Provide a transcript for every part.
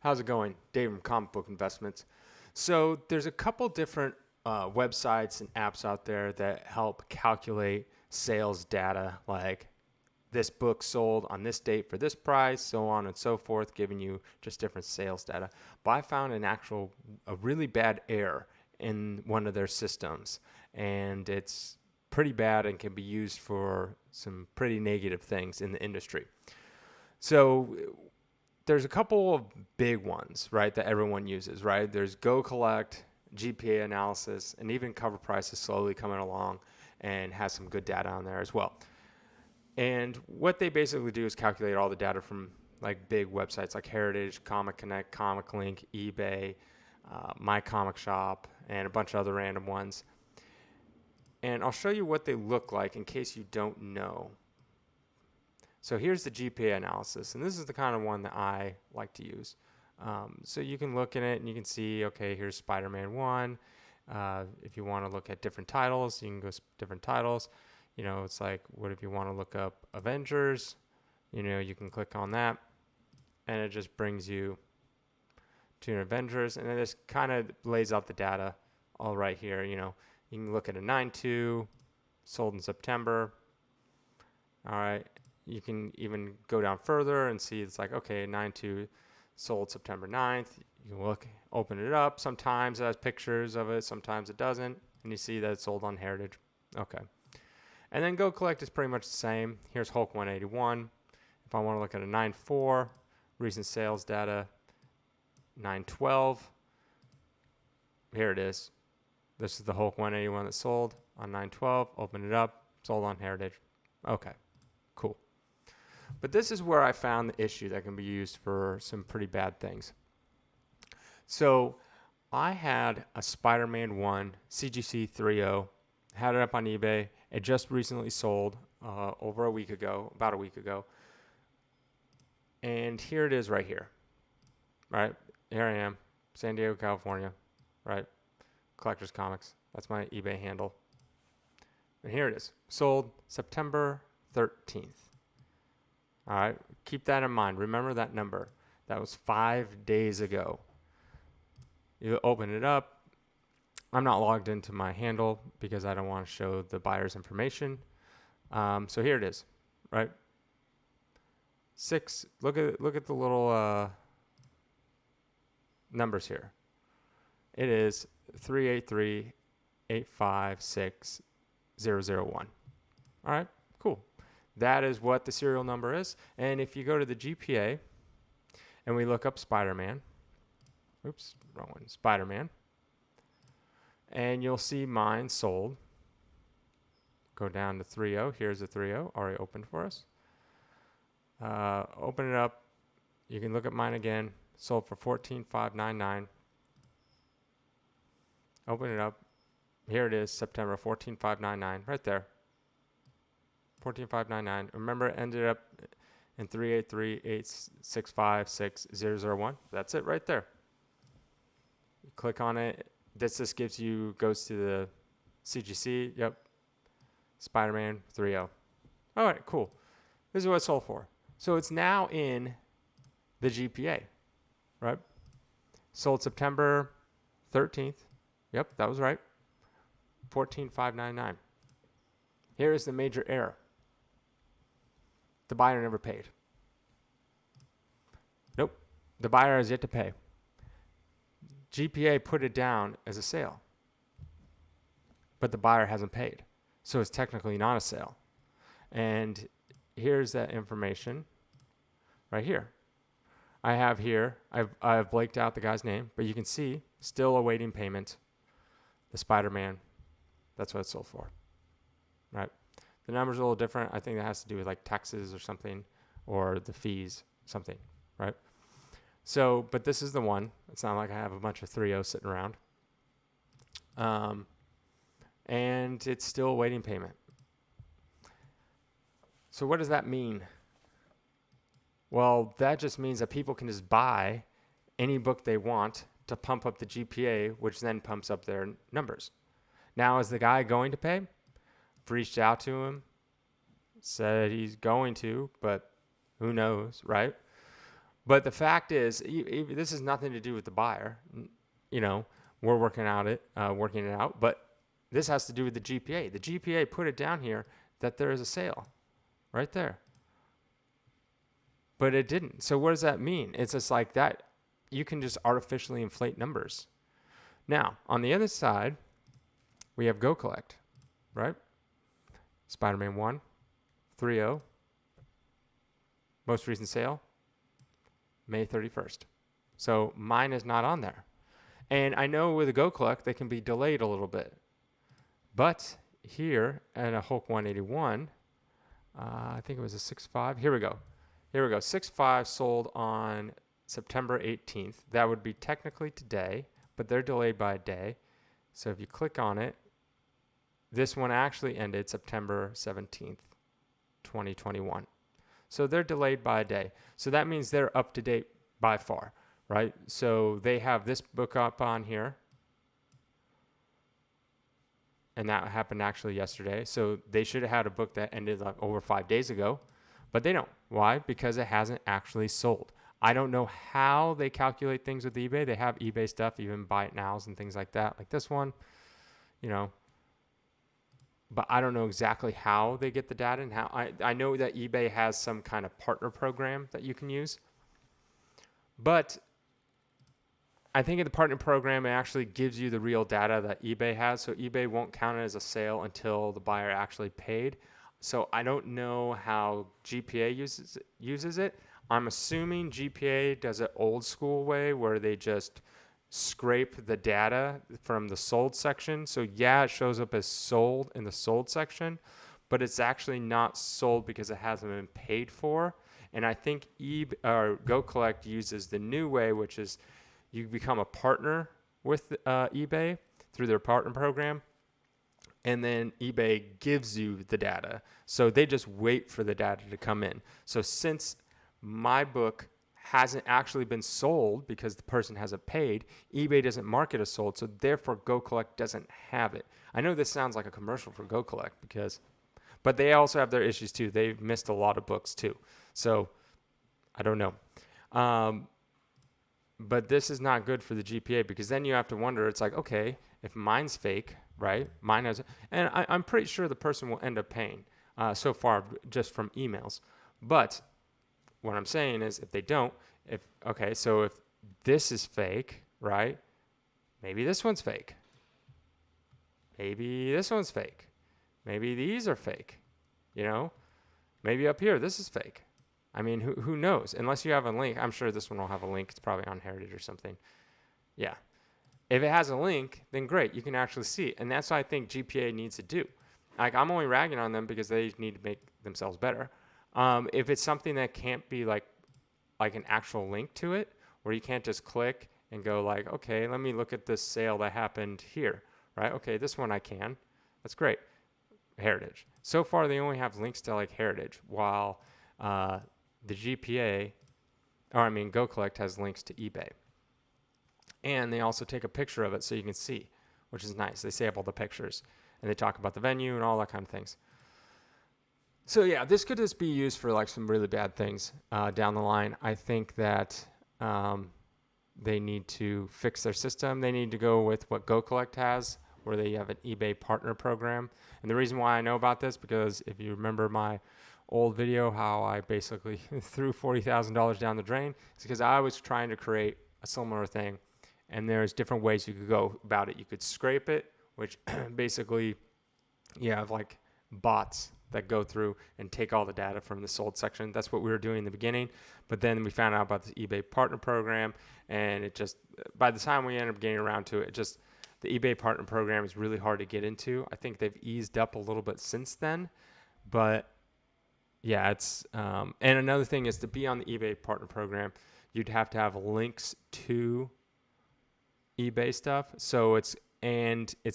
How's it going? Dave from Comic Book Investments. So there's a couple different websites and apps out there that help calculate sales data, like this book sold on this date for this price, so on and so forth, giving you just different sales data. But I found a really bad error in one of their systems, and it's pretty bad and can be used for some pretty negative things in the industry. So there's a couple of big ones, right, that everyone uses, right? There's GoCollect, GPAnalysis, and even Cover Price is slowly coming along and has some good data on there as well. And what they basically do is calculate all the data from like big websites like Heritage, Comic Connect, Comic Link, eBay, My Comic Shop, and a bunch of other random ones. And I'll show you what they look like in case you don't know. So here's the GPA analysis, and this is the kind of one that I like to use. So you can look in it and you can see, okay, here's Spider-Man 1. If you want to look at different titles, you can go different titles. You know, it's like, what if you want to look up Avengers? You know, you can click on that, and it just brings you to an Avengers, and it just kind of lays out the data all right here. You know, you can look at a 9/2, sold in September. All right. You can even go down further and see it's like, okay, 9/2 sold September 9th. You can look, open it up. Sometimes it has pictures of it, sometimes it doesn't. And you see that it's sold on Heritage. Okay. And then GoCollect is pretty much the same. Here's Hulk 181. If I want to look at a 9/4, recent sales data, 9/12. Here it is. This is the Hulk 181 that sold on 9/12. Open it up, sold on Heritage. Okay, cool. But this is where I found the issue that can be used for some pretty bad things. So I had a Spider-Man 1 CGC 3.0, had it up on eBay. It just recently sold about a week ago. And here it is right here. Right? Here I am, San Diego, California. Right? Collectors Comics. That's my eBay handle. And here it is. Sold September 13th. All right, keep that in mind. Remember that number. That was 5 days ago. You open it up. I'm not logged into my handle because I don't want to show the buyer's information. So here it is, right? Look at the little numbers here. It is 383856001. All right, cool. That is what the serial number is. And if you go to the GPA and we look up Spider-Man, Spider-Man, and you'll see mine sold. Go down to 3.0. Here's the 3.0 already opened for us. Open it up. You can look at mine again. Sold for $14,599. Open it up. Here it is, September, $14,599, right there. $14,599. Remember, it ended up in 38386560001. That's it right there. You click on it. This just goes to the CGC. Yep. Spider-Man 3.0. All right, cool. This is what it sold for. So it's now in the GPA, right? Sold September 13th. Yep, that was right. $14,599. Here is the major error. The buyer never paid. Nope. The buyer has yet to pay. GPA put it down as a sale, but the buyer hasn't paid. So it's technically not a sale. And here's that information right here. I've blanked out the guy's name, but you can see still awaiting payment. The Spider-Man, that's what it sold for. Right? The number's a little different. I think that has to do with like taxes or something, or the fees, something, right? So, but this is the one. It's not like I have a bunch of 3.0 sitting around. And it's still awaiting payment. So what does that mean? Well, that just means that people can just buy any book they want to pump up the GPA, which then pumps up their numbers. Now, is the guy going to pay? I've reached out to him, said he's going to, but who knows, right? But the fact is, this has nothing to do with the buyer. You know, we're working it out. But this has to do with the GPA. The GPA put it down here that there is a sale right there. But it didn't. So what does that mean? It's just like that. You can just artificially inflate numbers. Now, on the other side, we have GoCollect, right? Spider-Man 1, 3.0. Most recent sale, May 31st. So mine is not on there. And I know with a GoCollect, they can be delayed a little bit. But here at a Hulk 181, I think it was a 6.5. Here we go. 6.5 sold on September 18th. That would be technically today, but they're delayed by a day. So if you click on it, this one actually ended September 17th, 2021. So they're delayed by a day. So that means they're up to date by far, right? So they have this book up on here. And that happened actually yesterday. So they should have had a book that ended like over 5 days ago, but they don't. Why? Because it hasn't actually sold. I don't know how they calculate things with eBay. They have eBay stuff, even buy it nows and things like that, like this one, you know. But I don't know exactly how they get the data and how. I know that eBay has some kind of partner program that you can use. But I think in the partner program, it actually gives you the real data that eBay has. So eBay won't count it as a sale until the buyer actually paid. So I don't know how GPA uses it. I'm assuming GPA does it old school way where they just scrape the data from the sold section. So yeah, it shows up as sold in the sold section, but it's actually not sold because it hasn't been paid for. And I think GoCollect uses the new way, which is you become a partner with eBay through their partner program, and then eBay gives you the data. So they just wait for the data to come in. So since my book hasn't actually been sold because the person hasn't paid, eBay doesn't mark it as sold, so therefore GoCollect doesn't have it. I know this sounds like a commercial for GoCollect but they also have their issues too. They've missed a lot of books too. So I don't know. But this is not good for the GPA because then you have to wonder, it's like, okay, if mine's fake, right? Mine has, and I'm pretty sure the person will end up paying so far just from emails. But what I'm saying is if they don't, so if this is fake, right? Maybe this one's fake. Maybe this one's fake. Maybe these are fake, you know? Maybe up here, this is fake. I mean, who knows? Unless you have a link. I'm sure this one will have a link. It's probably on Heritage or something. Yeah. If it has a link, then great. You can actually see it. And that's what I think GPA needs to do. Like, I'm only ragging on them because they need to make themselves better. If it's something that can't be like an actual link to it, where you can't just click and go like, okay, let me look at this sale that happened here, right? Okay, this one I can. That's great. Heritage. So far, they only have links to like Heritage, while the GoCollect has links to eBay. And they also take a picture of it so you can see, which is nice. They sample the pictures and they talk about the venue and all that kind of things. So yeah, this could just be used for like some really bad things down the line. I think that they need to fix their system. They need to go with what GoCollect has, where they have an eBay partner program. And the reason why I know about this, because if you remember my old video, how I basically threw $40,000 down the drain, is because I was trying to create a similar thing. And there's different ways you could go about it. You could scrape it, which basically you have like bots that go through and take all the data from the sold section. That's what we were doing in the beginning. But then we found out about the eBay partner program, and it just, by the time we ended up getting around to it, the eBay partner program is really hard to get into. I think they've eased up a little bit since then, but yeah, it's, and another thing is to be on the eBay partner program, you'd have to have links to eBay stuff. So it's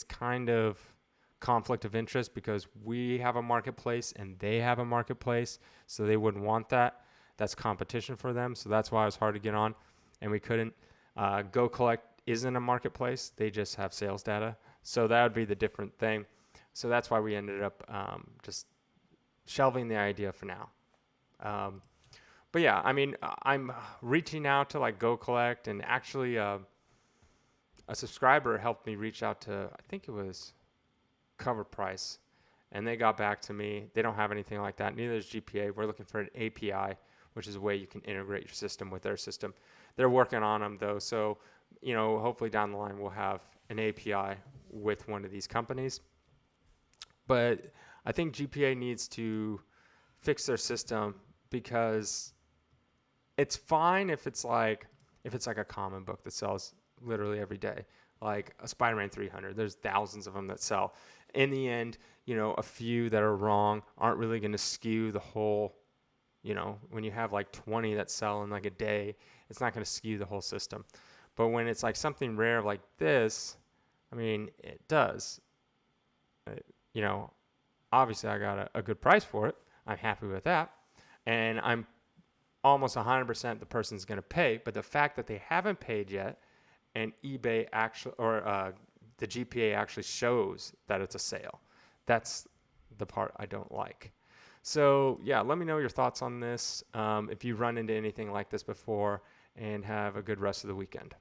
kind of conflict of interest because we have a marketplace and they have a marketplace, so they wouldn't want that. That's competition for them. So that's why it was hard to get on, and we couldn't. GoCollect isn't a marketplace. They just have sales data. So that would be the different thing. So that's why we ended up just shelving the idea for now. But yeah, I mean, I'm reaching out to like GoCollect, and actually a subscriber helped me reach out to, I think it was Cover Price, and they got back to me. They don't have anything like that. Neither does GPA. We're looking for an API, which is a way you can integrate your system with their system. They're working on them though, so hopefully down the line we'll have an API with one of these companies. But I think GPA needs to fix their system, because it's fine if it's like a common book that sells literally every day, like a Spider-Man 300. There's thousands of them that sell. In the end, a few that are wrong aren't really going to skew the whole. When you have like 20 that sell in like a day, it's not going to skew the whole system. But when it's like something rare like this, I mean, it does. Uh, you know, Obviously I got a good price for it. I'm happy with that. And I'm almost 100% the person's going to pay. But the fact that they haven't paid yet, and eBay actually, or the GPA actually shows that it's a sale, that's the part I don't like. So yeah, let me know your thoughts on this. If you run into anything like this before, and have a good rest of the weekend.